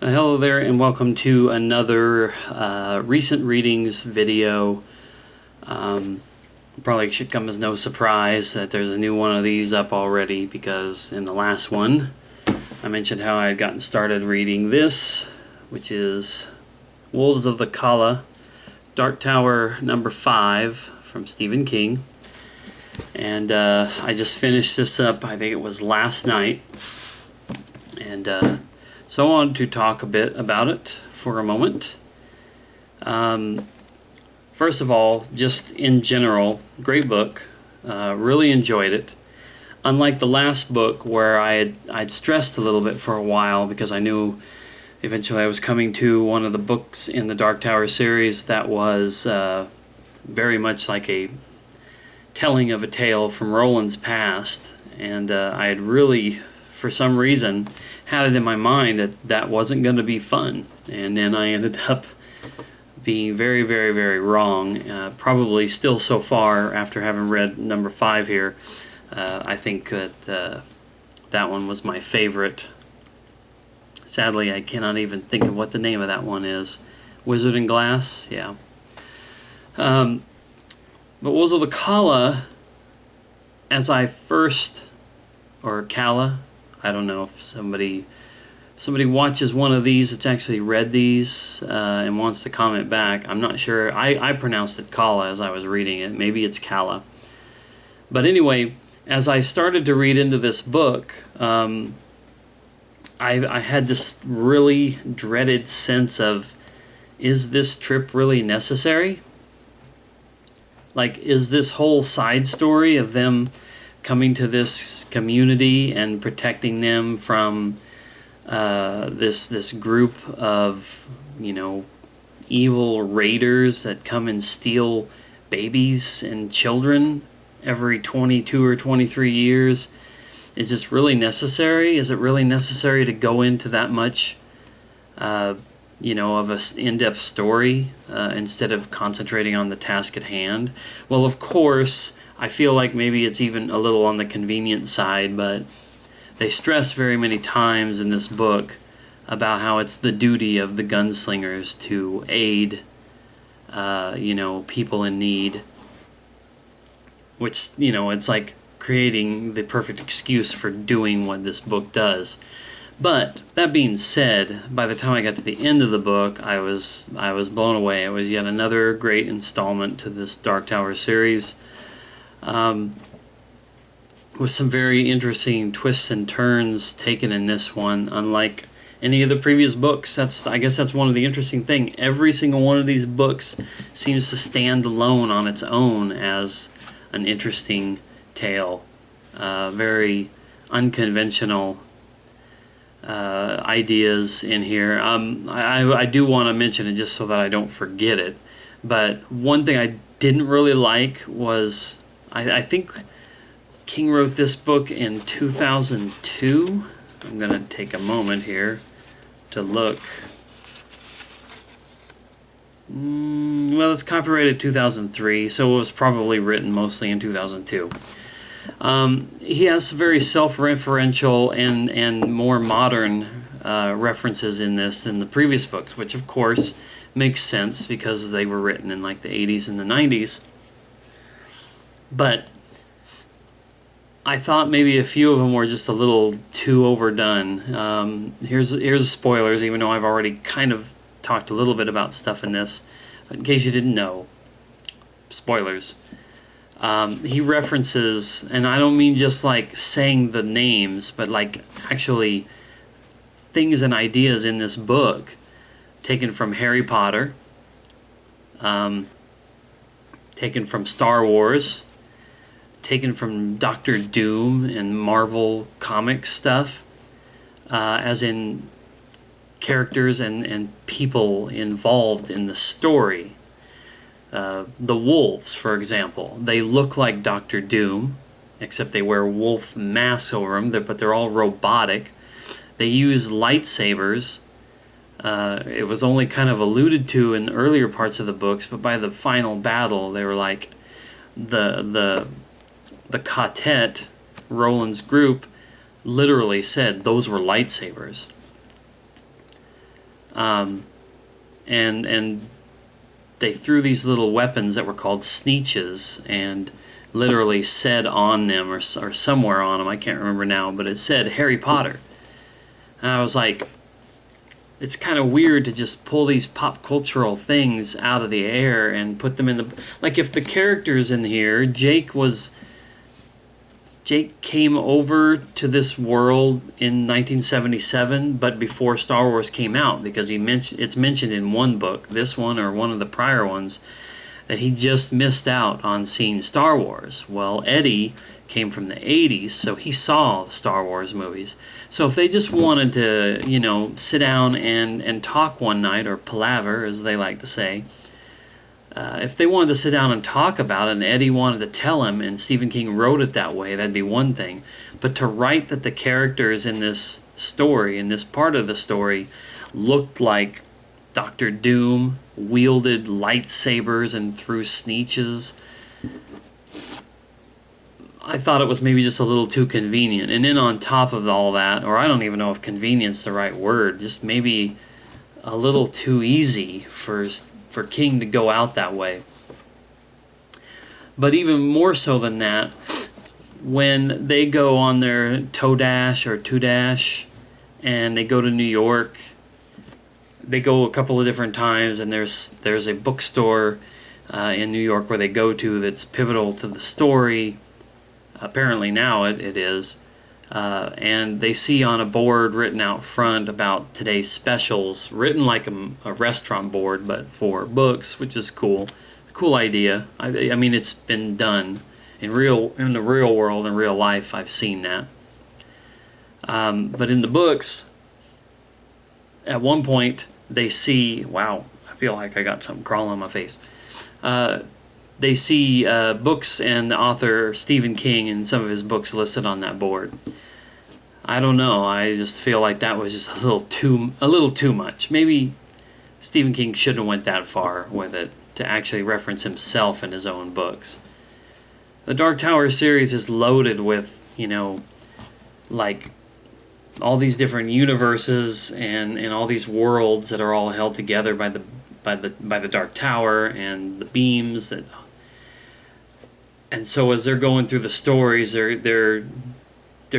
Hello there, and welcome to another recent readings video. Probably should come as no surprise that there's a new one of these up already, because in the last one I mentioned how I had gotten started reading this, which is Wolves of the Calla, Dark Tower number 5 from Stephen King. And I just finished this up, I think it was last night. And so I wanted to talk a bit about it for a moment. First of all, just in general, great book. Really enjoyed it. Unlike the last book, where I'd stressed a little bit for a while because I knew eventually I was coming to one of the books in the Dark Tower series that was very much like a telling of a tale from Roland's past, and I had really, for some reason, had it in my mind that that wasn't going to be fun, and then I ended up being very, very, very wrong. Probably still so far, after having read number 5 here, I think that that one was my favorite. Sadly, I cannot even think of what the name of that one is. Wizard and Glass? Yeah. But Wolves of the Calla, as I first, or Calla, I don't know if somebody watches one of these that's actually read these and wants to comment back. I'm not sure. I pronounced it Calla as I was reading it. Maybe it's Calla. But anyway, as I started to read into this book, I had this really dreaded sense of, is this trip really necessary? Like, is this whole side story of them coming to this community and protecting them from this group of, evil raiders that come and steal babies and children every 22 or 23 years? Is this really necessary? Is it really necessary to go into that much, of an in-depth story instead of concentrating on the task at hand? Well, of course, I feel like maybe it's even a little on the convenient side, but they stress very many times in this book about how it's the duty of the gunslingers to aid, people in need, which, it's like creating the perfect excuse for doing what this book does. But that being said, by the time I got to the end of the book, I was blown away. It was yet another great installment to this Dark Tower series, with some very interesting twists and turns taken in this one, unlike any of the previous books. I guess that's one of the interesting things. Every single one of these books seems to stand alone on its own as an interesting tale. Very unconventional ideas in here. I do want to mention it just so that I don't forget it. But one thing I didn't really like was, I think King wrote this book in 2002. I'm going to take a moment here to look. Well, it's copyrighted 2003, so it was probably written mostly in 2002. He has very self-referential and more modern references in this than the previous books, which of course makes sense because they were written in like the 80s and the 90s. But I thought maybe a few of them were just a little too overdone. Here's spoilers, even though I've already kind of talked a little bit about stuff in this. But in case you didn't know, spoilers. He references, and I don't mean just like saying the names, but like actually things and ideas in this book taken from Harry Potter, taken from Star Wars, taken from Doctor Doom and Marvel comic stuff, as in characters and people involved in the story. The wolves, for example, they look like Doctor Doom, except they wear wolf masks over them, but they're all robotic. They use lightsabers. It was only kind of alluded to in the earlier parts of the books, but by the final battle, they were like the quartet, Roland's group, literally said those were lightsabers. And they threw these little weapons that were called sneeches, and literally said on them, or somewhere on them, I can't remember now, but it said Harry Potter. And I was like, it's kind of weird to just pull these pop cultural things out of the air and put them in the... Like, if the characters in here, Jake came over to this world in 1977, but before Star Wars came out, because it's mentioned in one book, this one or one of the prior ones, that he just missed out on seeing Star Wars. Well, Eddie came from the 80s, so he saw Star Wars movies. So if they just wanted to, sit down and talk one night, or palaver, as they like to say, if they wanted to sit down and talk about it, and Eddie wanted to tell him, and Stephen King wrote it that way, that'd be one thing. But to write that the characters in this story, in this part of the story, looked like Doctor Doom, wielded lightsabers and threw sneeches, I thought it was maybe just a little too convenient. And then on top of all that, or I don't even know if convenience is the right word, just maybe a little too easy for King to go out that way. But even more so than that, when they go on their toe dash or two dash, and they go to New York, they go a couple of different times, and there's a bookstore in New York where they go to that's pivotal to the story. Apparently now it is. And they see on a board written out front about today's specials, written like a restaurant board, but for books, which is cool. Cool idea. I mean, it's been done in the real world, in real life. I've seen that. But in the books, at one point they see, wow, I feel like I got something crawling on my face. They see books and the author Stephen King and some of his books listed on that board. I don't know. I just feel like that was just a little too much. Maybe Stephen King shouldn't have went that far with it, to actually reference himself in his own books. The Dark Tower series is loaded with, like all these different universes and all these worlds that are all held together by the Dark Tower and the beams that. And so as they're going through the stories, they're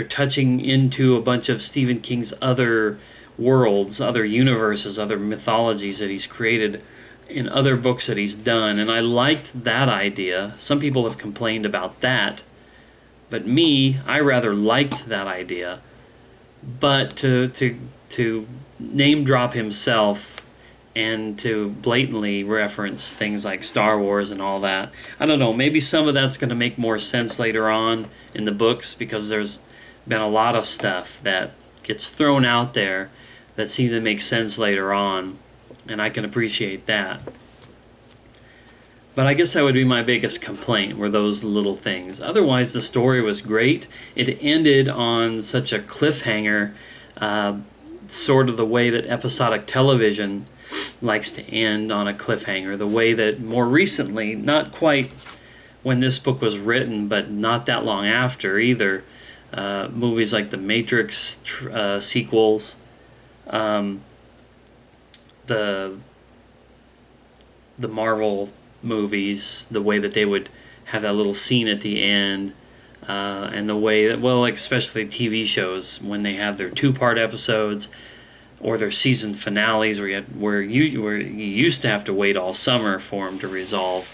touching into a bunch of Stephen King's other worlds, other universes, other mythologies that he's created in other books that he's done. And I liked that idea. Some people have complained about that, but I rather liked that idea. But to name drop himself and to blatantly reference things like Star Wars and all that, I don't know, maybe some of that's going to make more sense later on in the books, because there's been a lot of stuff that gets thrown out there that seem to make sense later on, and I can appreciate that. But I guess that would be my biggest complaint, were those little things. Otherwise, the story was great. It ended on such a cliffhanger, sort of the way that episodic television likes to end on a cliffhanger. The way that more recently, not quite when this book was written, but not that long after either, movies like the Matrix sequels, the Marvel movies, the way that they would have that little scene at the end, and the way that, well, like especially TV shows, when they have their two-part episodes or their season finales, where you used to have to wait all summer for them to resolve.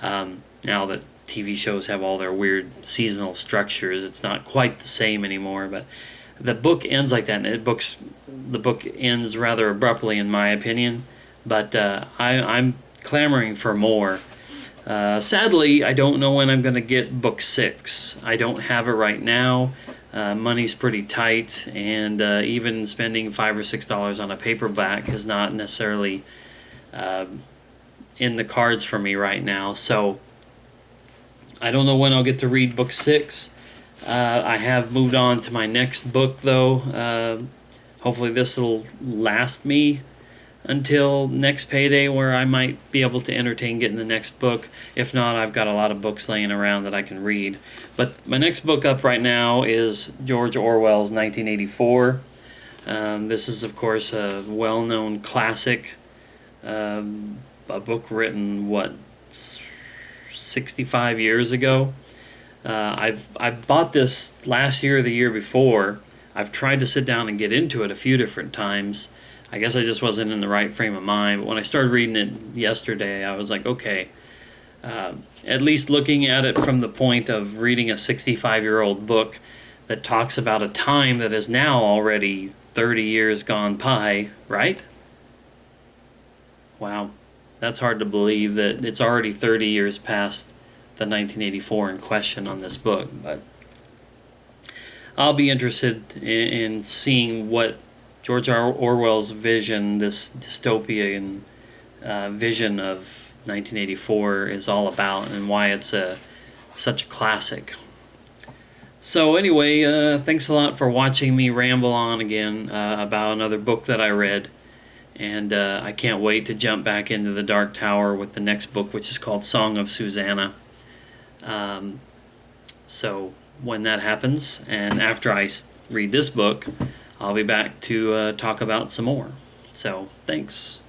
Now that TV shows have all their weird seasonal structures, it's not quite the same anymore. But the book ends like that, and the book ends rather abruptly, in my opinion. But I'm clamoring for more. Sadly, I don't know when I'm going to get book 6. I don't have it right now. Money's pretty tight, and even spending $5 or $6 on a paperback is not necessarily in the cards for me right now. So I don't know when I'll get to read book 6. I have moved on to my next book, though. Hopefully this will last me until next payday, where I might be able to entertain getting the next book. If not, I've got a lot of books laying around that I can read. But my next book up right now is George Orwell's 1984. This is, of course, a well-known classic, a book written, what, 65 years ago. I've bought this last year or the year before. I've tried to sit down and get into it a few different times. I guess I just wasn't in the right frame of mind. But when I started reading it yesterday, I was like, okay, at least looking at it from the point of reading a 65-year-old book that talks about a time that is now already 30 years gone by, right? Wow, that's hard to believe that it's already 30 years past the 1984 in question on this book, but I'll be interested in seeing what George Orwell's vision, this dystopian vision of 1984, is all about, and why it's such a classic. So anyway, thanks a lot for watching me ramble on again about another book that I read. And I can't wait to jump back into the Dark Tower with the next book, which is called Song of Susanna. So when that happens, and after I read this book, I'll be back to talk about some more. So thanks.